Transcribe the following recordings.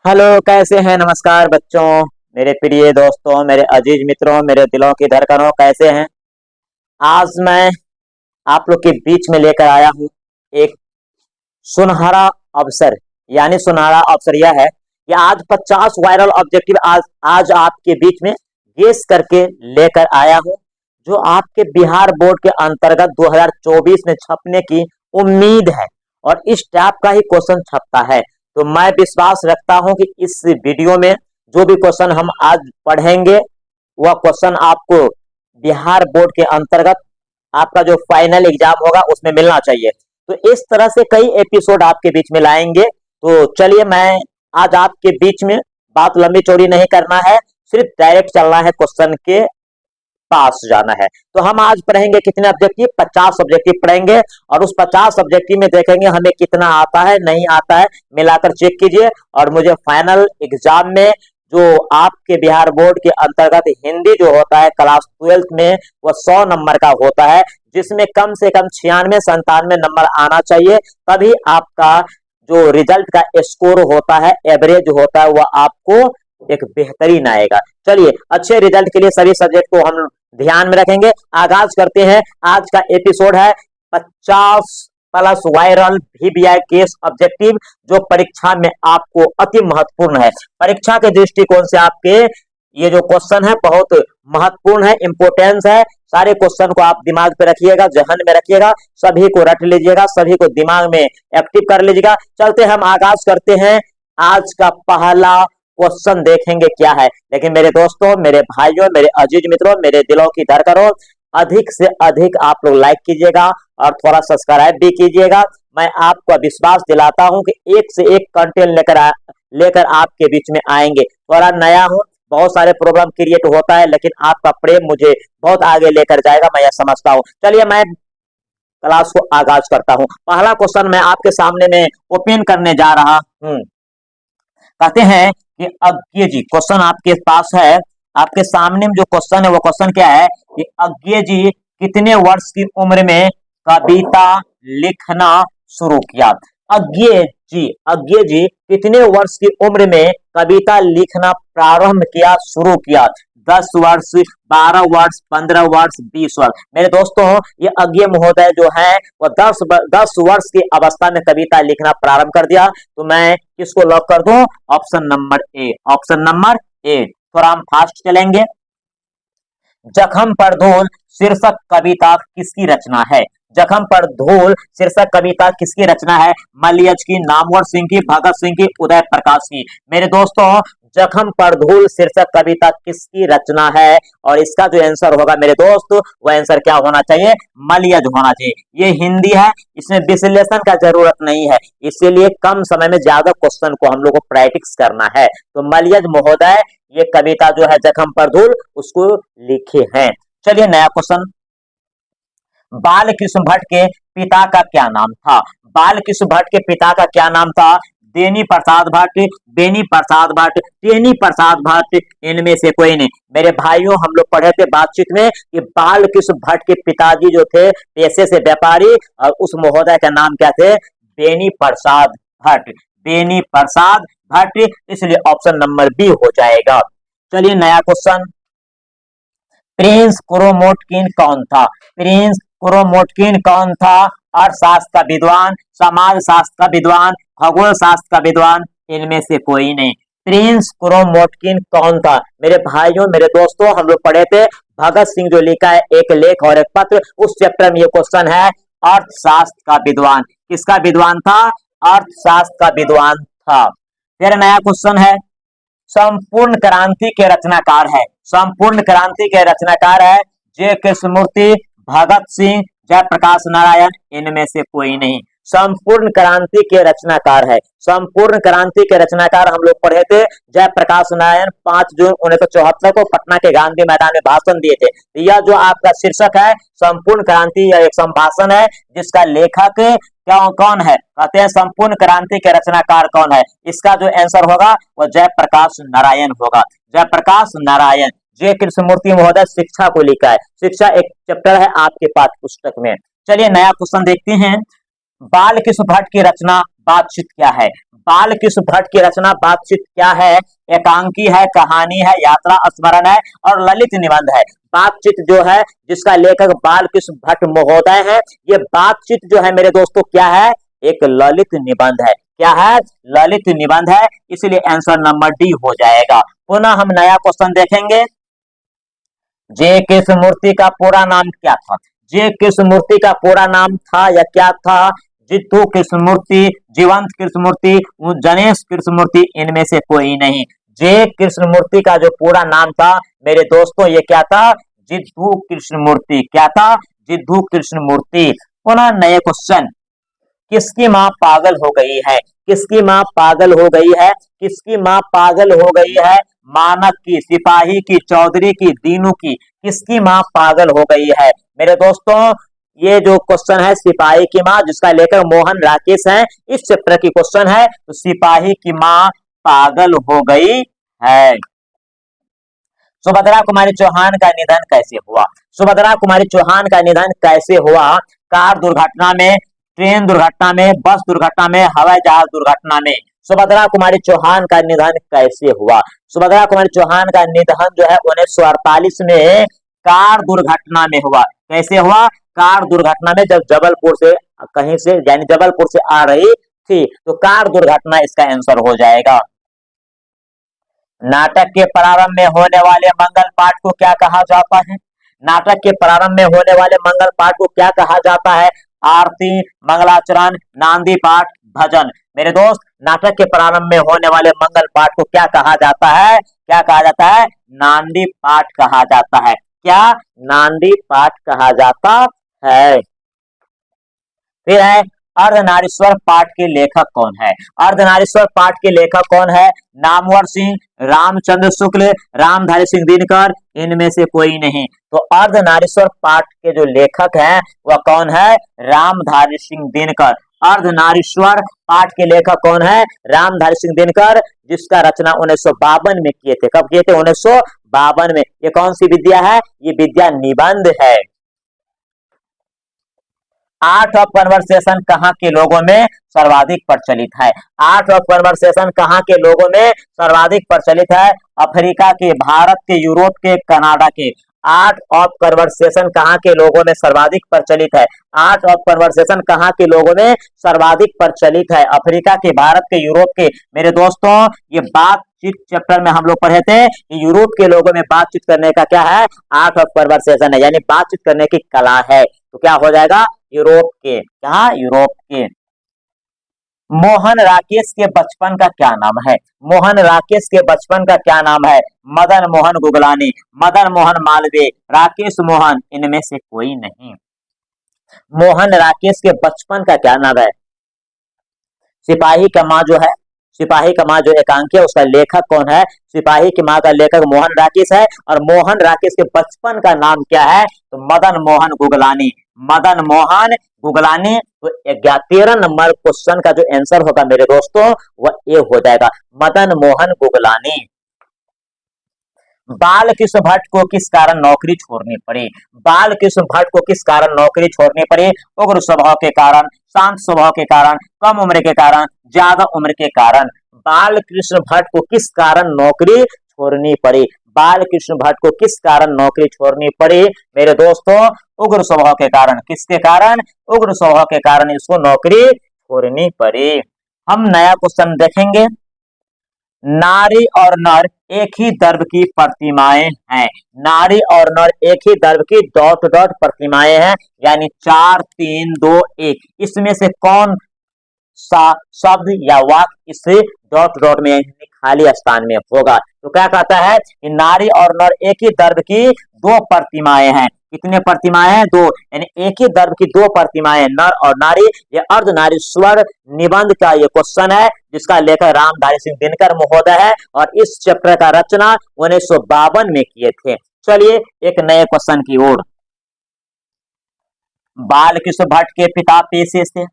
Hello, कैसे हैं? नमस्कार बच्चों, मेरे प्रिय दोस्तों, मेरे अजीज मित्रों, मेरे दिलों की धड़कनों, कैसे हैं? आज मैं आप लोग के बीच में लेकर आया हूँ एक सुनहरा अवसर। यानी सुनहरा अवसर यह है कि आज 50 वायरल ऑब्जेक्टिव आज आपके बीच में गेस करके लेकर आया हूँ, जो आपके बिहार बोर्ड के अंतर्गत 2024 में छपने की उम्मीद है। और इस टाइप का ही क्वेश्चन छपता है, तो मैं विश्वास रखता हूं कि इस वीडियो में जो भी क्वेश्चन हम आज पढ़ेंगे वह क्वेश्चन आपको बिहार बोर्ड के अंतर्गत आपका जो फाइनल एग्जाम होगा उसमें मिलना चाहिए। तो इस तरह से कई एपिसोड आपके बीच में लाएंगे। तो चलिए, मैं आज आपके बीच में बात लंबी चौड़ी नहीं करना है, सिर्फ डायरेक्ट चलना है, क्वेश्चन के पास जाना है। तो हम आज पढ़ेंगे कितने ऑब्जेक्टिव? 50 ऑब्जेक्टिव पढ़ेंगे, और उस 50 ऑब्जेक्टिव में देखेंगे हमें कितना आता है, नहीं आता है, मिलाकर चेक कीजिए। और मुझे फाइनल एग्जाम में जो आपके बिहार बोर्ड के अंतर्गत हिंदी जो होता है क्लास 12th में, वह 100 नंबर का होता है, जिसमें कम से कम 96-97 नंबर आना चाहिए। तभी आपका जो रिजल्ट का स्कोर होता है, एवरेज होता है, वह आपको एक बेहतरीन आएगा। चलिए, अच्छे रिजल्ट के लिए सभी सब्जेक्ट को हम ध्यान में रखेंगे। आगाज करते हैं। आज का एपिसोड है 50 plus viral VVI case objective, जो परीक्षा में आपको अति महत्वपूर्ण है। परीक्षा के दृष्टिकोण से आपके ये जो क्वेश्चन है बहुत महत्वपूर्ण है, इंपोर्टेंस है। सारे क्वेश्चन को आप दिमाग पे रखिएगा, जहन में रखिएगा, सभी को रट लीजिएगा, सभी को दिमाग में एक्टिव कर लीजिएगा। चलते हम आगाज करते हैं। आज का पहला क्वेश्चन देखेंगे क्या है। लेकिन मेरे दोस्तों, मेरे भाइयों, मेरे अजीज मित्रों, मेरे दिलों की धड़कनों, अधिक से अधिक आप लोग लाइक कीजिएगा और थोड़ा सब्सक्राइब भी कीजिएगा। मैं आपको विश्वास दिलाता हूं कि एक से एक कंटेंट लेकर आपके बीच में आएंगे। थोड़ा नया हूं, बहुत सारे प्रॉब्लम क्रिएट होता है, लेकिन आपका प्रेम मुझे बहुत आगे लेकर जाएगा, मैं यह समझता हूं। चलिए, मैं क्लास को आगाज करता हूं। पहला क्वेश्चन मैं आपके सामने में ओपन करने जा रहा हूं। कहते हैं कि अज्ञे जी, क्वेश्चन आपके पास है, आपके सामने में जो क्वेश्चन है वो क्वेश्चन क्या है कि अज्ञे जी कितने वर्ष की उम्र में कविता लिखना शुरू किया? अज्ञे जी कितने वर्ष की उम्र में कविता लिखना प्रारंभ किया, शुरू किया? 10 वर्ष, 12 वर्ष, 15 वर्ष, 20 वर्ष। मेरे दोस्तों, ये अज्ञे महोदय जो है वो 10 वर्ष की अवस्था में कविता लिखना प्रारंभ कर दिया। तो मैं किसको लॉक कर दूं? Option number A. Option number A. थोड़ा हम फास्ट चलेंगे। जखम पर धूल शीर्षक कविता किसकी रचना है? जखम पर धूल शीर्षक कविता किसकी रचना है? मलियज की, नामवर सिंह की, भगत सिंह की, उदय प्रकाश की। मेरे दोस्तों, जखम पर धूल शीर्षक कविता किसकी रचना है? और इसका जो आंसर होगा मेरे दोस्त, वह आंसर क्या होना चाहिए? मलियज होना चाहिए। ये हिंदी है, इसमें विश्लेषण का जरूरत नहीं है, इसीलिए कम समय में ज्यादा क्वेश्चन को हम लोग को प्रैक्टिस करना है। तो मलियज महोदय ये कविता जो है जखम पर धूल, उसको लिखे हैं। चलिए, नया क्वेश्चन। बाल कृष्ण भट्ट के पिता का क्या नाम था? बाल कृष्ण भट्ट के पिता का क्या नाम था? देनी प्रसाद भट्ट, बेनी प्रसाद भट्ट, टेनी प्रसाद भट्ट, इनमें से कोई नहीं। मेरे भाइयों, हम लोग पढ़े थे बातचीत में कि बाल कृष्ण भट्ट के पिताजी जो थे पेशे से व्यापारी, और उस महोदय का नाम क्या थे? बेनी प्रसाद भट्ट। बेनी प्रसाद भट्ट, इसलिए ऑप्शन नंबर बी हो जाएगा। चलिए, नया क्वेश्चन। प्रिंस क्रोमोटकिन कौन था? प्रिंस क्रोमोटकिन कौन था? अर्थशास्त्र का विद्वान, समाज शास्त्र का विद्वान, खगोल शास्त्र का विद्वान, इनमें से कोई नहीं। प्रिंस क्रोमोटकिन कौन था? मेरे भाइयों, मेरे दोस्तों, हम लोग पढ़े थे भगत सिंह जो लिखा है एक लेख और एक पत्र, उस चैप्टर में ये क्वेश्चन है। अर्थशास्त्र का विद्वान। किसका विद्वान था? अर्थशास्त्र का विद्वान था। फिर नया क्वेश्चन है। संपूर्ण क्रांति के रचनाकार है। संपूर्ण क्रांति के रचनाकार है जे कृष्णमूर्ति, भगत सिंह, जयप्रकाश नारायण, इनमें से कोई नहीं। संपूर्ण क्रांति के रचनाकार है। संपूर्ण क्रांति के रचनाकार हम लोग पढ़े थे जयप्रकाश नारायण। 5 जून 1974 को पटना के गांधी मैदान में भाषण दिए थे। यह जो आपका शीर्षक है संपूर्ण क्रांति, यह एक संभाषण है जिसका लेखक कौन है? कहते हैं संपूर्ण क्रांति के रचनाकार कौन है? इसका जो आंसर होगा वह जयप्रकाश नारायण होगा। जयप्रकाश नारायण। जे कृष्णमूर्ति महोदय शिक्षा को लिखा है। शिक्षा एक चैप्टर है आपके पाठ्य पुस्तक में। चलिए, नया क्वेश्चन देखते हैं। बाल कृष्ण भट्ट की रचना बातचीत क्या है? बालकृष्ण भट्ट की रचना बातचीत क्या है? एकांकी है, कहानी है, यात्रा स्मरण है और ललित निबंध है। बातचीत जो है जिसका लेखक बालकृष्ण भट्ट महोदय है, ये बातचीत जो है मेरे दोस्तों क्या है? एक ललित निबंध है। क्या है? ललित निबंध है, इसलिए आंसर नंबर डी हो जाएगा। पुनः हम नया क्वेश्चन देखेंगे। जे कृष्णमूर्ति का पूरा नाम क्या था? जे कृष्णमूर्ति का पूरा नाम था या क्या था? जित्तू कृष्णमूर्ति, जीवंत कृष्णमूर्ति, जनेश कृष्णमूर्ति, इनमें से कोई नहीं। जे कृष्णमूर्ति का जो पूरा नाम था मेरे दोस्तों ये क्या था? जिद्दू कृष्णमूर्ति। क्या था? जिद्दू कृष्णमूर्ति। पुनः नए क्वेश्चन। किसकी माँ पागल हो गई है? किसकी माँ पागल हो गई है? किसकी माँ पागल हो गई है? मानक की, सिपाही की, चौधरी की, दीनू की। किसकी माँ पागल हो गई है? मेरे दोस्तों ये जो क्वेश्चन है सिपाही की माँ, जिसका लेखक मोहन राकेश है, इस चैप्टर की क्वेश्चन है। तो सिपाही की माँ पागल हो गई है। सुभद्रा कुमारी चौहान का निधन कैसे हुआ? सुभद्रा कुमारी चौहान का निधन कैसे हुआ? कार दुर्घटना में, ट्रेन दुर्घटना में, बस दुर्घटना में, हवाई जहाज दुर्घटना में। सुभद्रा कुमारी चौहान का निधन कैसे हुआ? सुभद्रा कुमारी चौहान का निधन जो है 1948 में कार दुर्घटना में हुआ। कैसे हुआ? कार दुर्घटना में, जब जबलपुर से कहीं से यानी जबलपुर से आ रही थी, तो कार दुर्घटना इसका आंसर हो जाएगा। नाटक के प्रारंभ में होने वाले मंगल पाठ को क्या कहा जाता है? नाटक के प्रारंभ में होने वाले मंगल पाठ को क्या कहा जाता है? आरती, मंगलाचरण, नांदी पाठ, भजन। मेरे दोस्त नाटक के प्रारंभ में होने वाले मंगल पाठ को क्या कहा जाता है? क्या कहा जाता है? नांदी पाठ कहा जाता है। क्या? नांदी पाठ कहा जाता है। फिर है अर्धनारीश्वर पाठ के लेखक कौन है? अर्धनारीश्वर पाठ के लेखक कौन है? नामवर सिंह, रामचंद्र शुक्ल, रामधारी सिंह दिनकर, इनमें से कोई नहीं। तो अर्धनारीश्वर पाठ के जो लेखक हैं वह कौन है? रामधारी सिंह दिनकर। अर्धनारीश्वर पाठ के लेखक कौन है? रामधारी सिंह दिनकर, जिसका रचना 1952 में किए थे। कब किए थे? 1952 में। ये कौन सी विद्या है? ये विद्या निबंध है। आर्ट ऑफ कन्वर्सेशन कहाँ के लोगों में सर्वाधिक प्रचलित है? आर्ट ऑफ कन्वर्सेशन कहाँ के लोगों में सर्वाधिक प्रचलित है? अफ्रीका के, भारत के, यूरोप के, कनाडा के। आर्ट ऑफ कन्वर्सेशन कहाँ के लोगों में सर्वाधिक प्रचलित है? आर्ट ऑफ कन्वर्सेशन कहाँ के लोगों में सर्वाधिक प्रचलित है? अफ्रीका के, भारत के, यूरोप के। मेरे दोस्तों ये बातचीत चैप्टर में हम लोग पढ़े थे, यूरोप के लोगों में बातचीत करने का क्या है? आर्ट ऑफ कन्वर्सेशन है, यानी बातचीत करने की कला है। तो क्या हो जाएगा? यूरोप के। कहा? यूरोप के। मोहन राकेश के बचपन का क्या नाम है? मोहन राकेश के बचपन का क्या नाम है? मदन मोहन गुगलानी, मदन मोहन मालवीय, राकेश मोहन, इनमें से कोई नहीं। मोहन राकेश के बचपन का क्या नाम है? सिपाही का माँ जो है, सिपाही का माँ जो एकांकी है, उसका लेखक कौन है? सिपाही की माँ का लेखक मोहन राकेश है। और मोहन राकेश के बचपन का नाम क्या है? तो मदन मोहन गुगलानी, मदन मोहन गुगलानी। तो 13 नंबर क्वेश्चन का जो आंसर होगा मेरे दोस्तों वह ए हो जाएगा, मदन मोहन गुगलानी। बालकृष्ण भट्ट को किस कारण नौकरी छोड़नी पड़ी? बालकृष्ण भट्ट को किस कारण नौकरी छोड़नी पड़ी? उग्र स्वभाव के कारण, शांत स्वभाव के कारण, कम उम्र के कारण, ज्यादा उम्र के कारण। बालकृष्ण भट्ट को किस कारण नौकरी छोड़नी पड़ी? बालकृष्ण भट्ट को किस कारण नौकरी छोड़नी पड़ी? मेरे दोस्तों उग्र स्वभाव के कारण। किसके कारण? उग्र स्वभाव के कारण इसको नौकरी छोड़नी पड़ी। हम नया क्वेश्चन देखेंगे। नारी और नर एक ही द्रव्य की प्रतिमाएं हैं। नारी और नर एक ही द्रव्य की डॉट डॉट प्रतिमाएं हैं, यानी 4 3 2 1। इसमें से कौन सा शब्द या वाक्य इस डॉट डॉट में खाली स्थान में होगा? तो क्या कहता है कि नारी और नर एक ही द्रव्य की दो प्रतिमाएं हैं। कितने प्रतिमाएं हैं? दो, यानी एक ही द्रव्य की दो प्रतिमाएं, नर और नारी। ये अर्धनारीश्वर निबंध का ये क्वेश्चन है, जिसका लेखक रामधारी सिंह दिनकर महोदय है और इस चैप्टर का रचना 1952 में किए थे। चलिए एक नए क्वेश्चन की ओर। बालकृष्ण भट्ट के पिता पेशे से,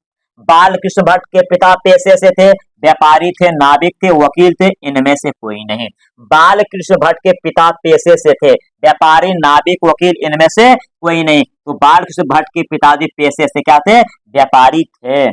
बालकृष्ण भट्ट के पिता पेशे से थे व्यापारी, थे नाविक, थे वकील, थे, इनमें से कोई नहीं। बालकृष्ण भट्ट के पिता पेशे से थे व्यापारी, नाविक, वकील, इनमें से कोई नहीं। तो बालकृष्ण भट्ट के पिताजी पेशे से क्या थे? व्यापारी थे।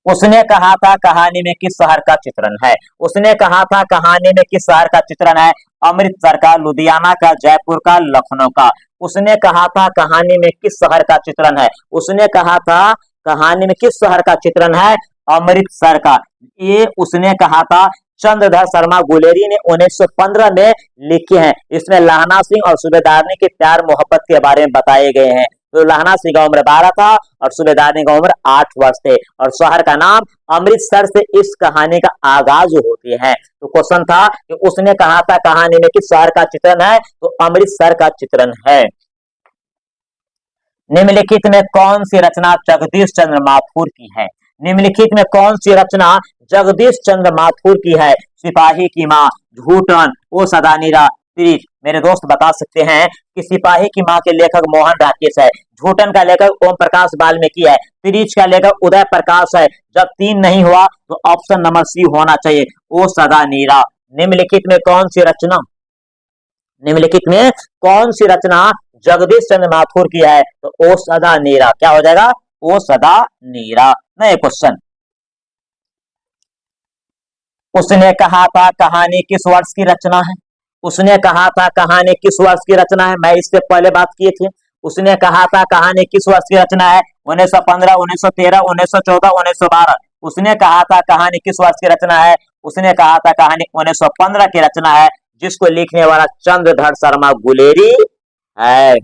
उसने कहा था कहानी में किस शहर का चित्रण है? उसने कहा था कहानी में किस शहर का चित्रण है? अमृतसर का, लुधियाना का, जयपुर का, लखनऊ का। उसने कहा था कहानी में किस शहर का चित्रण है? उसने कहा था कहानी में किस शहर का चित्रण है? अमृतसर का। ये उसने कहा था चंद्रधर शर्मा गुलेरी ने 1915 में लिखी है। इसमें लहना सिंह और सूबेदारनी के प्यार मोहब्बत के बारे में बताए गए हैं। तो लहना सिंह का उम्र 12 था और सूबेदारनी का उम्र 8 वर्ष थे और शहर का नाम अमृतसर से इस कहानी का आगाज होती है। तो क्वेश्चन था कि उसने कहा था कहानी में किस शहर का चित्रण है? तो अमृतसर का चित्रण है। निम्नलिखित में कौन सी रचना जगदीश चंद्र माथुर की है? निम्नलिखित में कौन सी रचना जगदीश चंद्र माथुर की है? सिपाही की माँ, झूठन, ओ सदा नीरा, त्रिज। मेरे दोस्त बता सकते हैं कि सिपाही की माँ के लेखक मोहन राकेश है, झूठन का लेखक ओम प्रकाश वाल्मीकि है, त्रिज का लेखक उदय प्रकाश है। जब 3 नहीं हुआ तो ऑप्शन नंबर सी होना चाहिए, ओ सदा नीरा। निम्नलिखित में कौन सी रचना निम्नलिखित में कौन सी रचना जगदीश चंद्र माथुर की है? तो ओ सदा नीरा। क्या हो जाएगा? ओ सदा नीरा। नए क्वेश्चन। उसने कहा था कहानी किस वर्ष की रचना है? उसने कहा था कहानी किस वर्ष की रचना है? मैं इससे पहले बात किए थे। उसने कहा था कहानी किस वर्ष की रचना है? 1915, 1913, 1914, 1912। उसने कहा था कहानी किस वर्ष की रचना है? उसने कहा था कहानी 1915 की रचना है, जिसको लिखने वाला चंद्रधर शर्मा गुलेरी है।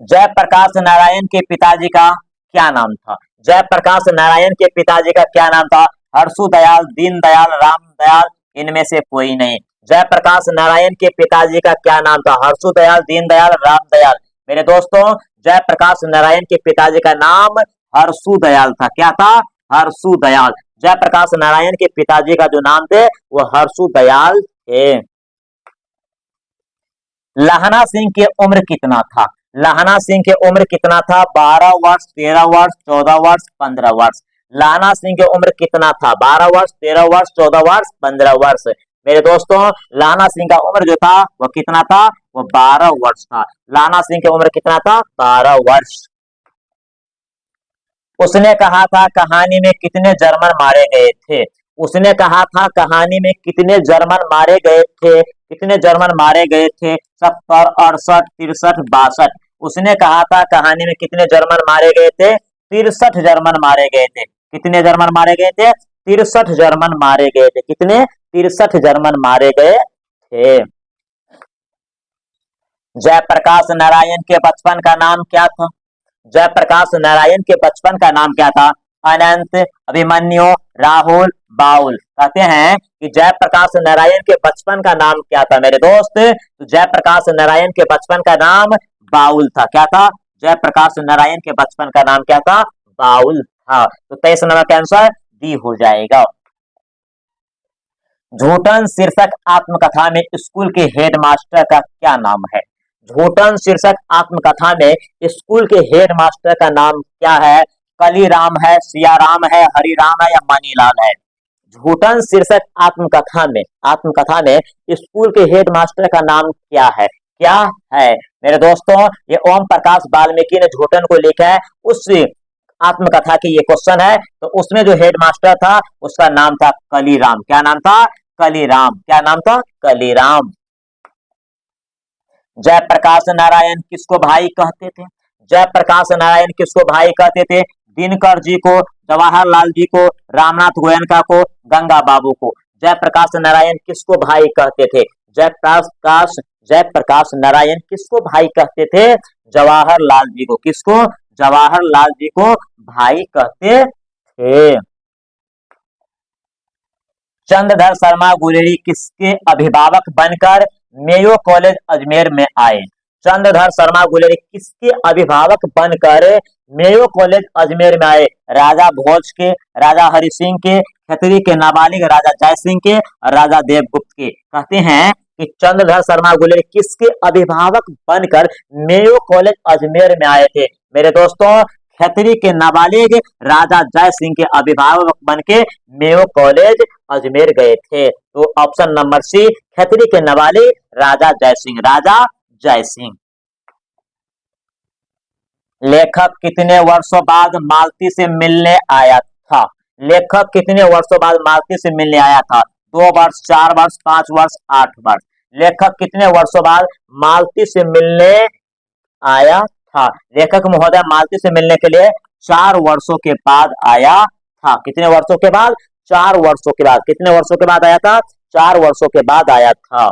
जयप्रकाश नारायण के पिताजी का क्या नाम था? जयप्रकाश नारायण के पिताजी का क्या नाम था? हर्षु दयाल, दीन दयाल, राम दयाल, इनमें से कोई नहीं। जयप्रकाश नारायण के पिताजी का क्या नाम था? हर्षु दयाल, दीन दयाल, राम दयाल। मेरे दोस्तों, जयप्रकाश नारायण के पिताजी का नाम हर्षु दयाल था। क्या था? हर्षु दयाल। जयप्रकाश नारायण के पिताजी का जो नाम थे वो हर्षु दयाल थे। लहना सिंह की उम्र कितना था? लहना सिंह की उम्र कितना था? 12 वर्ष, 13 वर्ष, 14 वर्ष, 15 वर्ष। लहना सिंह की उम्र कितना था? 12 वर्ष, 13 वर्ष, 14 वर्ष, 15 वर्ष। मेरे दोस्तों, लहना सिंह का उम्र जो था वो कितना था? वो 12 वर्ष था। लहना सिंह की उम्र कितना था? 12 वर्ष। उसने कहा था कहानी में कितने जर्मन मारे गए थे? उसने कहा था कहानी में कितने जर्मन मारे गए थे? कितने जर्मन मारे गए थे? 70, 68, 63, 62। उसने कहा था कहानी में कितने जर्मन मारे गए थे? 63 जर्मन मारे गए थे। कितने जर्मन मारे गए थे? 63 जर्मन मारे गए थे। कितने? 63 जर्मन मारे गए थे। जयप्रकाश नारायण के बचपन का नाम क्या था? जयप्रकाश नारायण के बचपन का नाम क्या था? अनंत, अभिमन्यु, राहुल, बाउल। कहते हैं कि जयप्रकाश नारायण के बचपन का नाम क्या था मेरे दोस्त? तो जयप्रकाश नारायण के बचपन का नाम बाउल था। क्या था? जयप्रकाश नारायण के बचपन का नाम क्या था? बाउल था। तो 23 नंबर का आंसर डी हो जाएगा। झूठन शीर्षक आत्मकथा में स्कूल के हेडमास्टर का क्या नाम है? झूठन शीर्षक आत्मकथा में स्कूल के हेडमास्टर का नाम क्या है? कलीराम है, सियाराम है, हरिराम है या मनीलाल है? झूठन शीर्षक आत्मकथा में स्कूल के हेडमास्टर का नाम क्या है? क्या है मेरे दोस्तों? ये ओम प्रकाश वाल्मीकि ने झूठन को लिखा है। उस आत्मकथा की ये क्वेश्चन है। तो उसमें जो हेडमास्टर था उसका नाम था कलीराम। क्या नाम था? कलीराम। क्या नाम था? कलीराम। जयप्रकाश नारायण किसको भाई कहते थे? जयप्रकाश नारायण किसको भाई कहते थे? दिनकर जी को, जवाहरलाल जी को, रामनाथ गोयनका को, गंगा बाबू को। जयप्रकाश नारायण किसको भाई कहते थे? जयप्रकाश नारायण किसको भाई कहते थे? जवाहरलाल जी को। किसको? जवाहरलाल जी को भाई कहते थे। चंद्रधर शर्मा गुलेरी किसके अभिभावक बनकर मेयो कॉलेज अजमेर में आए? चंद्रधर शर्मा गुलेरी किसके अभिभावक बनकर मेयो कॉलेज अजमेर में आए? राजा भोज के, राजा हरि सिंह के, खत्री के नाबालिग राजा जय सिंह के और राजा देवगुप्त के। कहते हैं कि चंद्रधर शर्मा गुलेरी किसके अभिभावक बनकर मेयो कॉलेज अजमेर में आए थे? मेरे दोस्तों, खत्री के नाबालिग राजा जय सिंह के अभिभावक बन के मेयो कॉलेज अजमेर गए थे। तो ऑप्शन नंबर सी, खत्री के नाबालिग राजा जय सिंह। राजा जय सिंह। लेखक कितने वर्षों बाद मालती से मिलने आया था? लेखक कितने वर्षों बाद मालती से मिलने आया था? 2 वर्ष, 4 वर्ष, 5 वर्ष, 8 वर्ष। लेखक कितने वर्षों बाद मालती से मिलने आया था? लेखक महोदय मालती से मिलने के लिए 4 वर्षों के बाद आया था। कितने वर्षों के बाद? 4 वर्षों के बाद। कितने वर्षों के बाद आया था? 4 वर्षों के बाद आया था।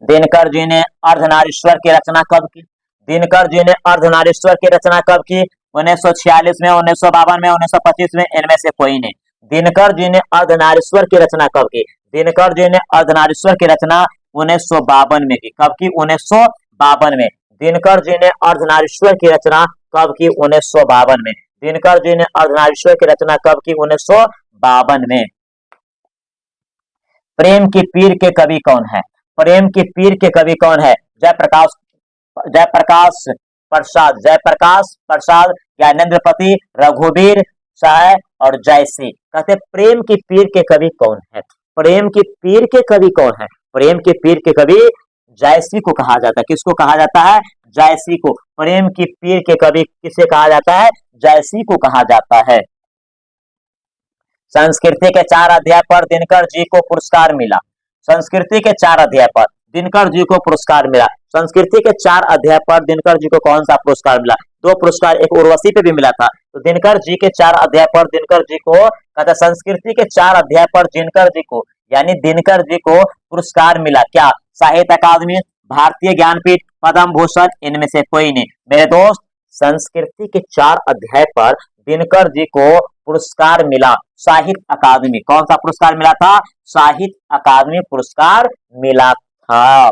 दिनकर जी ने अर्धनारीश्वर की रचना कब की? दिनकर जी ने अर्धनारीश्वर की रचना कब की? 1946 में, 1952 में, 1925 में, इनमें से कोई नहीं। दिनकर जी ने अर्धनारीश्वर की रचना कब की? दिनकर जी ने अर्धनारीश्वर की रचना 1952 में की। कब की? 1952 में। दिनकर जी ने अर्धनारीश्वर की रचना कब की? 1952 में। दिनकर जी ने अर्धनारीश्वर की रचना कब की? 1952 में। प्रेम की पीर के कवि कौन है? प्रेम की पीर के कवि कौन है? जयप्रकाश, जयप्रकाश प्रसाद, जयप्रकाश प्रसाद, ज्ञानेन्द्रपति, रघुवीर साय और जयश्री। कहते प्रेम की पीर के कवि कौन है? प्रेम की पीर के कवि कौन है? प्रेम के पीर के कवि जयश्री को कहा जाता है। किसको कहा जाता है? जयश्री को। प्रेम की पीर के कवि किसे कहा जाता है? जयश्री को कहा जाता है। संस्कृति के 4 अध्याय पर दिनकर जी को पुरस्कार मिला। संस्कृति के 4 अध्याय पर दिनकर जी को पुरस्कार मिला। संस्कृति के 4 अध्याय पर दिनकर जी को कौन सा पुरस्कार मिला? 2 पुरस्कार, एक उर्वशी पे भी मिला था। तो दिनकर जी के 4 अध्याय पर दिनकर जी को कहता, संस्कृति के 4 अध्याय पर दिनकर जी को, यानी दिनकर जी को पुरस्कार मिला। क्या? साहित्य अकादमी, भारतीय ज्ञानपीठ, पद्म भूषण, इनमें से कोई नहीं। मेरे दोस्त, संस्कृति के 4 अध्याय पर दिनकर जी को पुरस्कार मिला, साहित्य अकादमी। कौन सा पुरस्कार मिला था? साहित्य अकादमी पुरस्कार मिला था।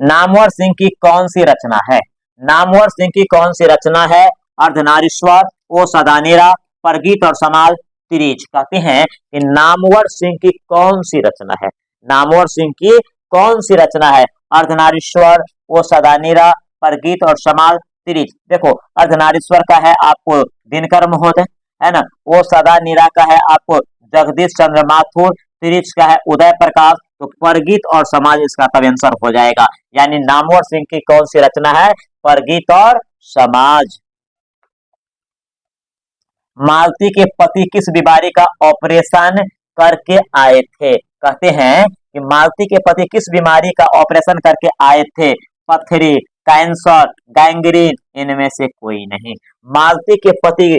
नामवर सिंह की कौन सी रचना है? नामवर सिंह की कौन सी रचना है? अर्धनारीश्वर, ओ सदानेरा, परगीत और समाल, तिरीच। कहते हैं कि नामवर सिंह की कौन सी रचना है? नामवर सिंह की कौन सी रचना है? अर्धनारीश्वर, ओ सदानेरा, परगीत और समाल, तिरीच। देखो, अर्धनारीश्वर का है आपको दिनकर महोदय, है ना। वो सदा नीरा का है आपको जगदीश चंद्र माथुर, तिरीच का है उदय प्रकाश। तो परगीत और समाज इसका तब आंसर हो जाएगा। यानी नामवर सिंह की कौन सी रचना है? परगीत और समाज। मालती के पति किस बीमारी का ऑपरेशन करके आए थे? कहते हैं कि मालती के पति किस बीमारी का ऑपरेशन करके आए थे? पथरी, कैंसर, गैंग्रीन, इनमें से कोई नहीं। मालती के पति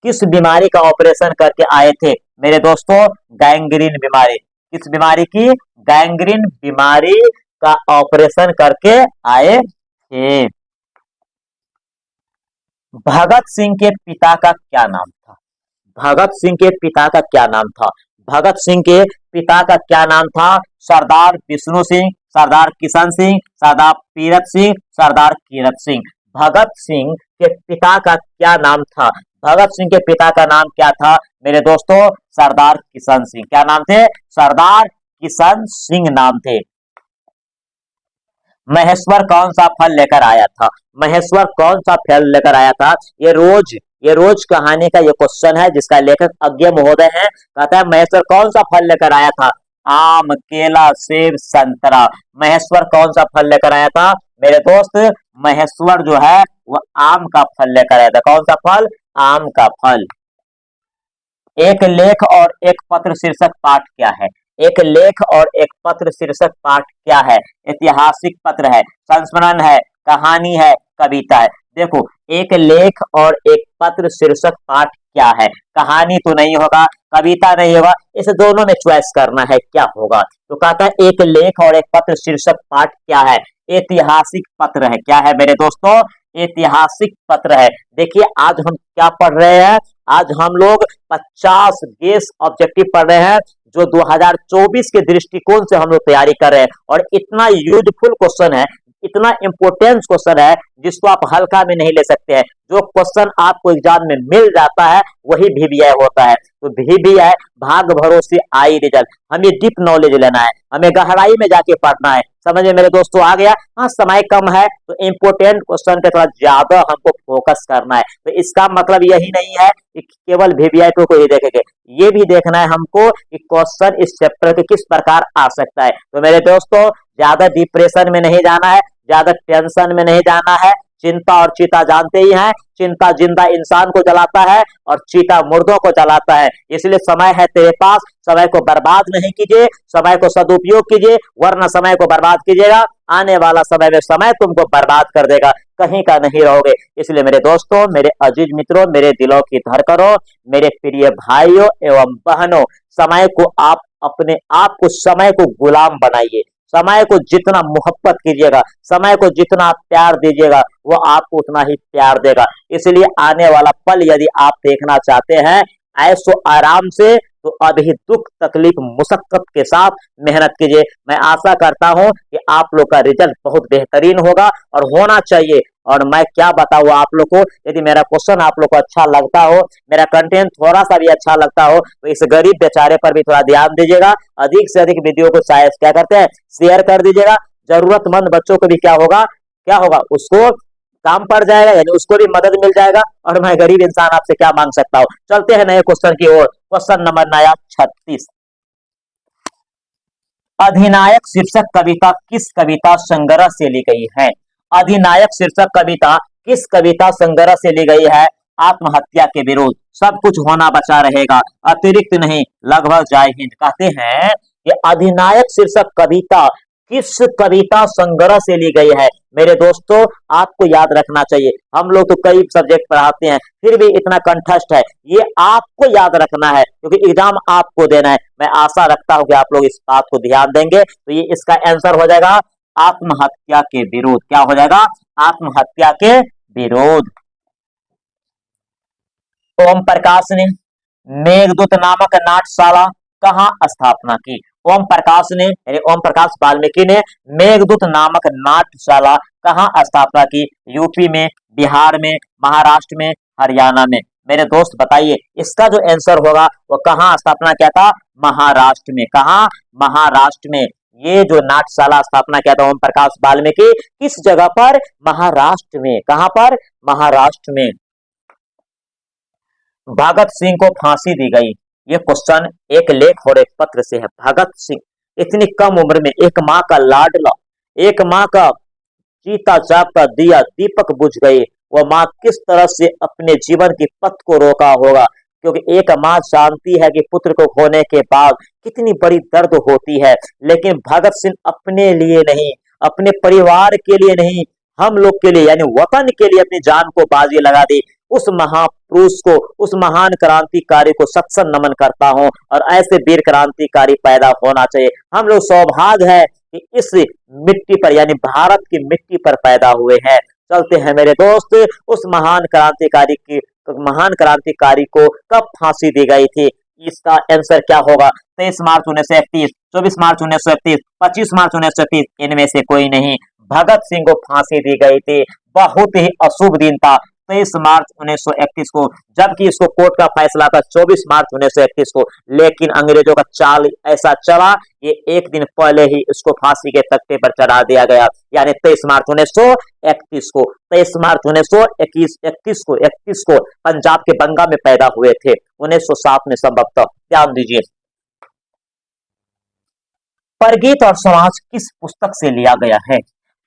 किस बीमारी का ऑपरेशन करके आए थे? मेरे दोस्तों, गैंग्रीन बीमारी। किस बीमारी की? गैंग्रीन बीमारी का ऑपरेशन करके आए थे। भगत सिंह के पिता का क्या नाम था? भगत सिंह के पिता का क्या नाम था? भगत सिंह के पिता का क्या नाम था? सरदार विष्णु सिंह, सरदार किशन सिंह, सरदार पीरत सिंह, सरदार कीरत सिंह। भगत सिंह के पिता का क्या नाम था? भगत सिंह के पिता का नाम क्या था मेरे दोस्तों? सरदार किशन सिंह। क्या नाम थे? सरदार किशन सिंह नाम थे। महेश्वर कौन सा फल लेकर आया था? महेश्वर कौन सा फल लेकर आया था? ये रोज कहानी का ये क्वेश्चन है, जिसका लेखक अज्ञे महोदय है। कहता है महेश्वर कौन सा फल लेकर आया था? आम, केला, सेब, संतरा। महेश्वर कौन सा फल लेकर आया था मेरे दोस्त? महेश्वर जो है वो आम का फल लेकर आया था। कौन सा फल? आम का फल। एक लेख और एक पत्र शीर्षक पाठ क्या है? एक लेख और एक पत्र शीर्षक पाठ क्या है? ऐतिहासिक पत्र है, संस्मरण है, कहानी है, कविता है। देखो, एक लेख और एक पत्र शीर्षक पाठ क्या है? कहानी तो नहीं होगा, कविता नहीं होगा, इस दोनों में चॉइस करना है, क्या होगा? तो कहता है एक लेख और एक पत्र शीर्षक पाठ क्या है? ऐतिहासिक पत्र है। क्या है मेरे दोस्तों? ऐतिहासिक पत्र है। देखिए, आज हम क्या पढ़ रहे हैं? आज हम लोग 50 गेस ऑब्जेक्टिव पढ़ रहे हैं, जो 2024 के दृष्टिकोण से हम लोग तैयारी कर रहे हैं। और इतना यूजफुल क्वेश्चन है, इतना इंपोर्टेंट क्वेश्चन है, जिसको आप हल्का में नहीं ले सकते हैं। जो क्वेश्चन आपको एग्जाम में मिल जाता है वही VBI होता है। तो VBI भाग भरोसे आई रिजल्ट। हमें डीप नॉलेज लेना है, हमें गहराई में जाके पढ़ना है। समझ में मेरे दोस्तों आ गया? हाँ, समय कम है तो इंपोर्टेंट क्वेश्चन पे थोड़ा ज्यादा हमको फोकस करना है। तो इसका मतलब यही नहीं है कि केवल VBI को ही देखेंगे, ये भी देखना है हमको कि क्वेश्चन इस चैप्टर के किस प्रकार आ सकता है। तो मेरे दोस्तों, ज्यादा डिप्रेशन में नहीं जाना है, ज्यादा टेंशन में नहीं जाना है। चिंता और चीता जानते ही हैं, चिंता जिंदा इंसान को जलाता है और चीता मुर्दों को जलाता है। इसलिए समय है तेरे पास, समय को बर्बाद नहीं कीजिए, समय को सदुपयोग कीजिए, वरना समय को बर्बाद कीजिएगा, आने वाला समय में समय तुमको बर्बाद कर देगा, कहीं का नहीं रहोगे। इसलिए मेरे दोस्तों, मेरे अजीज मित्रों, मेरे दिलों की धड़कनों, मेरे प्रिय भाइयों एवं बहनों, समय को आप अपने आप को समय को गुलाम बनाइए। समय को जितना मोहब्बत कीजिएगा, समय को जितना प्यार दीजिएगा, वो आपको उतना ही प्यार देगा। इसलिए आने वाला पल यदि आप देखना चाहते हैं ऐसो आराम से, तो अभी दुख तकलीफ मुशक्कत के साथ मेहनत कीजिए। मैं आशा करता हूं कि आप लोग का रिजल्ट बहुत बेहतरीन होगा और होना चाहिए। और मैं क्या बताऊं आप लोग को, यदि मेरा क्वेश्चन आप लोग को अच्छा लगता हो, मेरा कंटेंट थोड़ा सा भी अच्छा लगता हो, तो इस गरीब बेचारे पर भी थोड़ा ध्यान दीजिएगा। अधिक से अधिक वीडियो को शायद क्या करते हैं, शेयर कर दीजिएगा। जरूरतमंद बच्चों को भी क्या होगा उसको काम पड़ जाएगा, यानी उसको भी मदद मिल जाएगा। और मैं गरीब इंसान आपसे क्या मांग सकता हूँ। चलते हैं नए क्वेश्चन की ओर। क्वेश्चन नंबर नया 36। अधिनायक शीर्षक कविता किस कविता संग्रह से ली गई है? अधिनायक शीर्षक कविता किस कविता संग्रह से ली गई है? आत्महत्या के विरोध, सब कुछ होना बचा रहेगा, अतिरिक्त नहीं, लगभग जय हिंद। कहते हैं कि अधिनायक शीर्षक कविता किस कविता संग्रह से ली गई है? मेरे दोस्तों, आपको याद रखना चाहिए। हम लोग तो कई सब्जेक्ट पढ़ाते हैं, फिर भी इतना कंठस्थ है, ये आपको याद रखना है क्योंकि एग्जाम आपको देना है। मैं आशा रखता हूं कि आप लोग इस बात को ध्यान देंगे। तो ये इसका आंसर हो जाएगा आत्महत्या के विरोध। क्या हो जाएगा? आत्महत्या के विरोध। ओम प्रकाश ने मेघदूत नामक नाट्यशाला कहाँ स्थापना की? ओम प्रकाश ने यानी ओम प्रकाश वाल्मीकि ने मेघदूत नामक नाट्यशाला कहाँ स्थापना की? यूपी में, बिहार में, महाराष्ट्र में, हरियाणा में। मेरे दोस्त बताइए, इसका जो आंसर होगा वो कहाँ स्थापना किया था? महाराष्ट्र में। कहाँ? महाराष्ट्र में। ये जो नाट्यशाला स्थापना किया था ओम प्रकाश वाल्मीकि, किस जगह पर? महाराष्ट्र में। कहाँ पर? महाराष्ट्र में। भगत सिंह को फांसी दी गई, ये क्वेश्चन एक लेख और एक पत्र से है। भगत सिंह इतनी कम उम्र में, एक माँ का लाडला, एक माँ का चीता चाहता दिया दीपक बुझ गई, वह माँ किस तरह से अपने जीवन की पथ को रोका होगा। क्योंकि एक माँ जानती है कि पुत्र को खोने के बाद कितनी बड़ी दर्द होती है, लेकिन भगत सिंह अपने लिए नहीं, अपने परिवार के लिए नहीं, हम लोग के लिए यानी वतन के लिए अपनी जान को बाजी लगा दी। उस महापुरुष को, उस महान क्रांतिकारी को सत्संग नमन करता हूं। और ऐसे वीर क्रांतिकारी पैदा होना चाहिए। हम लोग सौभाग्य है कि इस मिट्टी पर यानी भारत की मिट्टी पर पैदा हुए हैं। चलते हैं मेरे दोस्त, उस महान क्रांतिकारी को कब फांसी दी गई थी? इसका आंसर क्या होगा? 23 मार्च 1931, 24 मार्च 1931, 25 मार्च 1931, इनमें से कोई नहीं। भगत सिंह को फांसी दी गई थी। बहुत ही अशुभ दिन था 23 मार्च 1931 को, जबकि इसको कोर्ट का फैसला था 24 मार्च 1931 को। लेकिन अंग्रेजों का चाल ऐसा चला, ये एक दिन पहले ही इसको फांसी के तख्ते पर चढ़ा दिया गया, यानी 23 मार्च 1931 को। 23 मार्च 1931 को पंजाब के बंगा में पैदा हुए थे, 1907 में संभवतः। ध्यान दीजिए। परगीत और समाज किस पुस्तक से लिया गया है?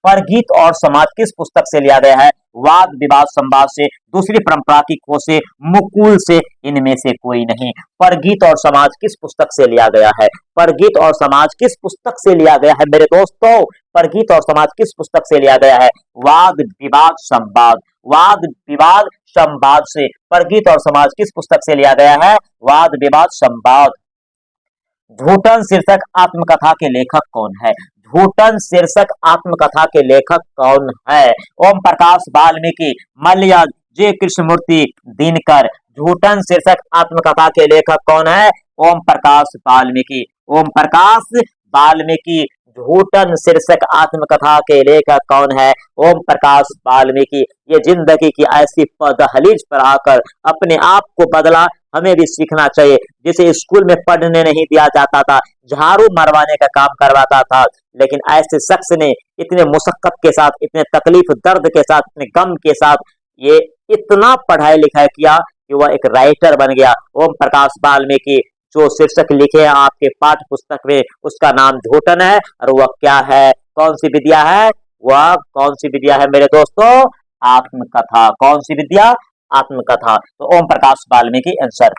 परगीत और समाज किस पुस्तक से लिया गया है? वाद विवाद संवाद से, दूसरी परंपरा की खोज से, मुकुल से, इनमें से कोई नहीं। परगीत और समाज किस पुस्तक से लिया गया है? परगीत और समाज किस पुस्तक से लिया गया है मेरे दोस्तों? परगीत और समाज किस पुस्तक से लिया गया है? वाद विवाद संवाद। वाद विवाद संवाद से परगीत और समाज किस पुस्तक से लिया गया है? वाद विवाद संवाद। घूटन शीर्षक आत्मकथा के लेखक कौन है? घूटन शीर्षक आत्मकथा के लेखक कौन है? ओम प्रकाश वाल्मीकि, मलय, जे कृष्णमूर्ति, दिनकर। घूटन शीर्षक आत्मकथा के लेखक कौन है? ओम प्रकाश वाल्मीकि। ओम प्रकाश वाल्मीकि। घूटन शीर्षक आत्मकथा के लेखक कौन है? ओम प्रकाश वाल्मीकि। ये जिंदगी की ऐसी दहलीज पर आकर अपने आप को बदला, हमें भी सीखना चाहिए। जिसे स्कूल में पढ़ने नहीं दिया जाता था, झाड़ू मरवाने का काम करवाता था, लेकिन ऐसे शख्स ने इतने मुशक्कत के साथ, इतने तकलीफ दर्द के साथ, इतने गम के साथ ये इतना पढ़ाई लिखाई किया कि वह एक राइटर बन गया। ओम प्रकाश वाल्मीकि। जो शीर्षक लिखे हैं आपके पाठ्य पुस्तक में, उसका नाम घूटन है। और वह क्या है? कौन सी विद्या है? वह कौन सी विद्या है मेरे दोस्तों? आत्मकथा। कौन सी विद्या? आत्मकथा। तो ओम प्रकाश वाल्मीकि आंसर।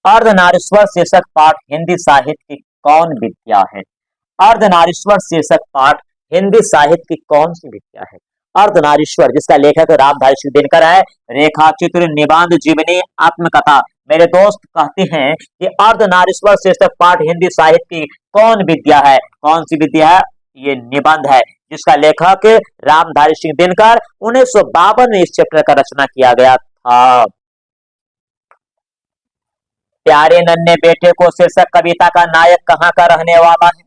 अर्धनारीश्वर शीर्षक पाठ हिंदी साहित्य की कौन विद्या है? अर्धनारीश्वर शीर्षक पाठ हिंदी साहित्य की कौन सी विद्या है? अर्धनारीश्वर, जिसका लेखक रामधारी सिंह दिनकर है। रेखा चित्र, निबंध, जीवनी, आत्मकथा। मेरे दोस्त कहते हैं कि अर्धनारीश्वर शीर्षक पाठ हिंदी साहित्य की कौन विद्या है? कौन सी विद्या है? ये निबंध है, जिसका लेखक रामधारी सिंह दिनकर 1952 में इस चैप्टर का रचना किया गया था। प्यारे नन्हे बेटे को शीर्षक कविता का नायक कहाँ का रहने वाला है?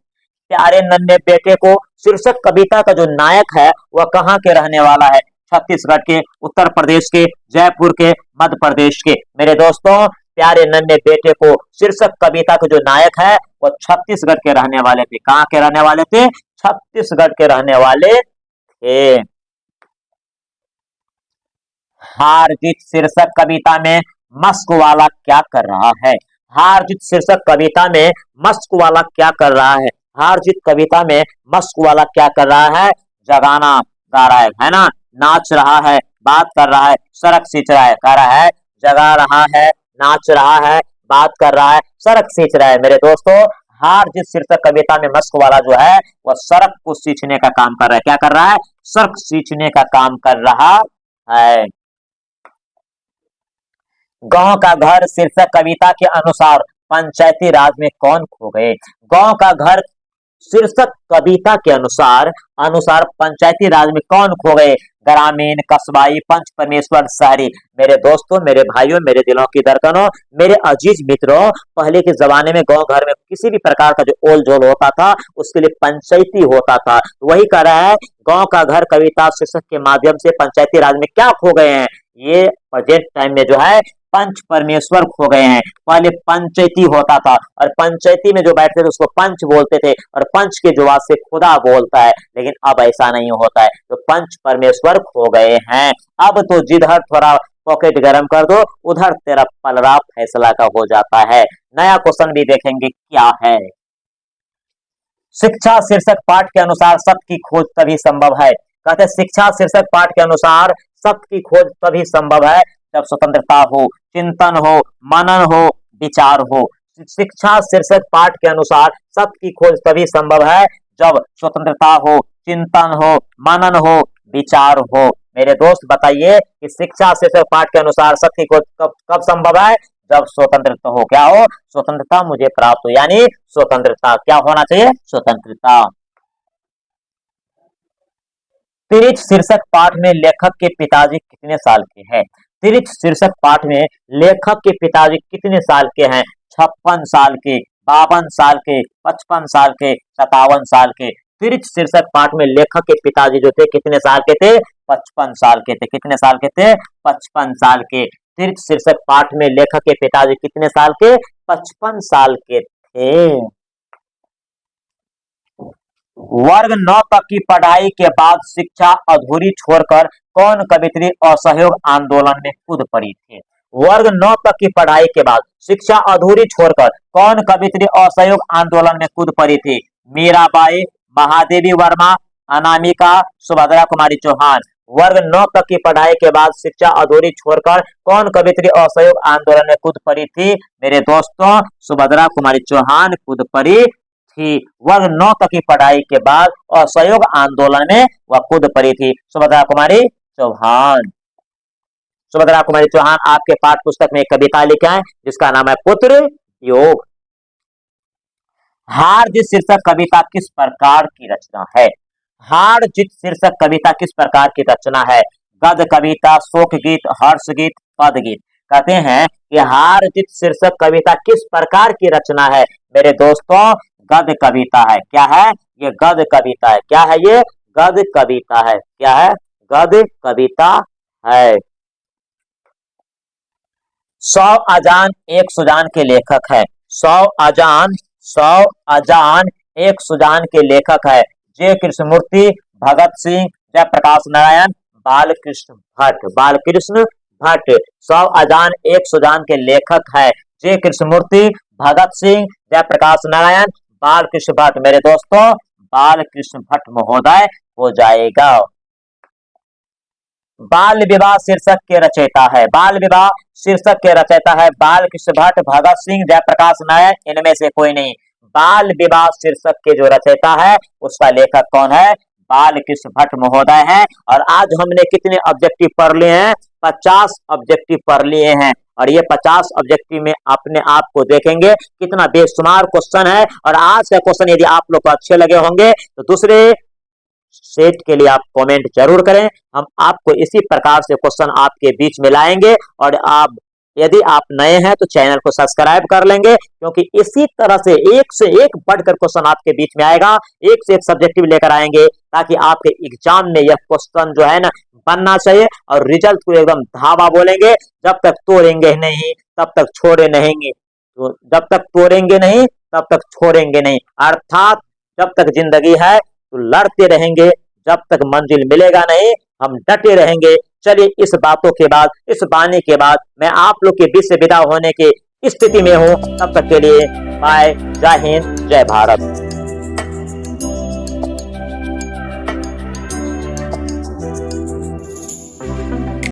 प्यारे नन्हे बेटे को शीर्षक कविता का जो नायक है वह कहाँ के रहने वाला है? छत्तीसगढ़ के, उत्तर प्रदेश के, जयपुर के, मध्य प्रदेश के। मेरे दोस्तों, प्यारे नन्हे बेटे को शीर्षक कविता का जो नायक है वह छत्तीसगढ़ के रहने वाले थे। कहाँ के रहने वाले थे? छत्तीसगढ़ के रहने वाले थे। हार जीत शीर्षक कविता में मस्क वाला क्या कर रहा है? हार जीत शीर्षक कविता में मस्क वाला क्या कर रहा है? हार जीत कविता में मस्क वाला क्या कर रहा है? जगाना गा रहा है ना? नाच रहा है, बात कर रहा है, सड़क सींच रहा है। कह रहा है जगा रहा है, नाच रहा है, बात कर रहा है, सड़क सींच रहा है। मेरे दोस्तों, हार जीत शीर्षक कविता में मस्क वाला जो है वह सड़क को सींचने का काम कर रहा है। क्या कर रहा है? सड़क सींचने का काम कर रहा है। गांव का घर शीर्षक कविता के अनुसार पंचायती राज में कौन खो गए? गांव का घर शीर्षक कविता के अनुसार अनुसार पंचायती राज में कौन खो गए? ग्रामीण, कस्बाई, पंच परमेश्वर, शहरी। मेरे दोस्तों, मेरे भाइयों, मेरे दिलों की धड़कनों, मेरे अजीज मित्रों, पहले के जमाने में गांव घर में किसी भी प्रकार का जो ओल झोल होता था उसके लिए पंचायती होता था। वही कह रहा है गांव का घर कविता शीर्षक के माध्यम से पंचायती राज में क्या खो गए हैं? ये प्रेजेंट टाइम में जो है पंच परमेश्वर खो गए हैं। पहले पंचायती होता था और पंचायती में जो बैठते थे उसको पंच बोलते थे और पंच के जवाब से खुदा बोलता है, लेकिन अब ऐसा नहीं होता है। तो पंच परमेश्वर खो गए हैं। अब तो जिधर थोड़ा पॉकेट गरम कर दो उधर तेरा पलड़ा फैसला का हो जाता है। नया क्वेश्चन भी देखेंगे क्या है। शिक्षा शीर्षक पाठ के अनुसार सत्य की खोज तभी संभव है। कहते हैं शिक्षा शीर्षक पाठ के अनुसार सत्य की खोज तभी संभव है जब स्वतंत्रता हो, चिंतन हो, मनन हो, विचार हो। शिक्षा शीर्षक पाठ के अनुसार सत्य की खोज तभी संभव है जब स्वतंत्रता हो, चिंतन हो, मनन हो, विचार हो। मेरे दोस्त बताइए कि शिक्षा शीर्षक पाठ के अनुसार सत्य की खोज कब कब संभव है? जब स्वतंत्रता हो। क्या हो? स्वतंत्रता मुझे प्राप्त हो, यानी स्वतंत्रता। क्या होना चाहिए? स्वतंत्रता। तिरिच शीर्षक पाठ में लेखक के पिताजी कितने साल के हैं? तिरिच शीर्षक पाठ में लेखक के पिताजी कितने साल के हैं? 56 साल के, 52 साल के, 55 साल के, 57 साल के। तिरिच शीर्षक पाठ में लेखक के पिताजी जो थे कितने साल के थे? 55 साल के थे। कितने साल के थे? 55 साल के। तिरिच शीर्षक पाठ में लेखक के पिताजी कितने साल के? 55 साल के थे। वर्ग 9 तक की पढ़ाई के बाद शिक्षा अधूरी छोड़कर कौन कवित्री असहयोग आंदोलन में कूद पड़ी थी? वर्ग 9 तक की पढ़ाई के बाद शिक्षा अधूरी छोड़कर कौन कवित्री असहयोग आंदोलन में कूद पड़ी थी? मीराबाई, महादेवी वर्मा, अनामिका, सुभद्रा कुमारी चौहान। वर्ग 9 तक की पढ़ाई के बाद शिक्षा अधूरी छोड़कर कौन कवित्री असहयोग आंदोलन में कूद पड़ी थी? मेरे दोस्तों, सुभद्रा कुमारी चौहान कूद पड़ी थी। वर्ग 9 तक की पढ़ाई के बाद असहयोग आंदोलन में वह कूद पड़ी थी सुभद्रा कुमारी चौहान। सुभद्रा कुमारी चौहान आपके पाठ पुस्तक में एक कविता लिखा है जिसका नाम है पुत्र योग। हार जीत शीर्षक कविता किस प्रकार की रचना है? हार जीत शीर्षक कविता किस प्रकार की रचना है? गद्य कविता, शोक गीत, हर्ष गीत, पद गीत। कहते हैं कि हार जीत शीर्षक कविता किस प्रकार की रचना है? मेरे दोस्तों, गद्य कविता है। क्या है? ये गद्य कविता है। क्या है? ये गद्य कविता है। क्या है? गद्य कविता है। 100 अजान एक सुजान के लेखक है। 100 अजान एक सुजान के लेखक है। जे कृष्णमूर्ति, भगत सिंह, जयप्रकाश नारायण, बालकृष्ण भट्ट। बालकृष्ण भट्ट 100 अजान एक सुजान के लेखक है। जे कृष्णमूर्ति, भगत सिंह, जयप्रकाश नारायण, बालकृष्ण भट्ट। मेरे दोस्तों, बालकृष्ण भट्ट महोदय हो जाएगा। बाल विवाह शीर्षक के रचयिता है, बाल विवाह शीर्षक के रचयिता है बालकृष्ण भट्ट, भगत सिंह, जयप्रकाश नारायण, इनमें से कोई नहीं। बाल विवाह शीर्षक के जो रचयिता है उसका लेखक कौन है? बालकृष्ण भट्ट महोदय है। और आज हमने कितने ऑब्जेक्टिव पढ़ लिए हैं? 50 ऑब्जेक्टिव पढ़ लिए हैं। और ये 50 ऑब्जेक्टिव में अपने आप को देखेंगे कितना बेशुमार क्वेश्चन है। और आज का क्वेश्चन यदि आप लोग को अच्छे लगे होंगे तो दूसरे सेट के लिए आप कमेंट जरूर करें। हम आपको इसी प्रकार से क्वेश्चन आपके बीच में लाएंगे। और आप यदि आप नए हैं तो चैनल को सब्सक्राइब कर लेंगे, क्योंकि इसी तरह से एक बढ़कर क्वेश्चन आपके बीच में आएगा, एक से एक सब्जेक्टिव लेकर आएंगे, ताकि आपके एग्जाम में यह क्वेश्चन जो है ना बनना चाहिए। और रिजल्ट को एकदम धावा बोलेंगे, जब तक तोड़ेंगे नहीं तब तक छोड़े नहीं, तो जब तक तोड़ेंगे नहीं तब तक छोड़ेंगे नहीं। अर्थात जब तक जिंदगी है तो लड़ते रहेंगे, जब तक मंजिल मिलेगा नहीं हम डटे रहेंगे। चलिए इस बातों के बाद, इस वाणी के बाद मैं आप लोग के बीच से विदा होने की स्थिति में हूं। तब तक के लिए बाय, जय हिंद, जय भारत।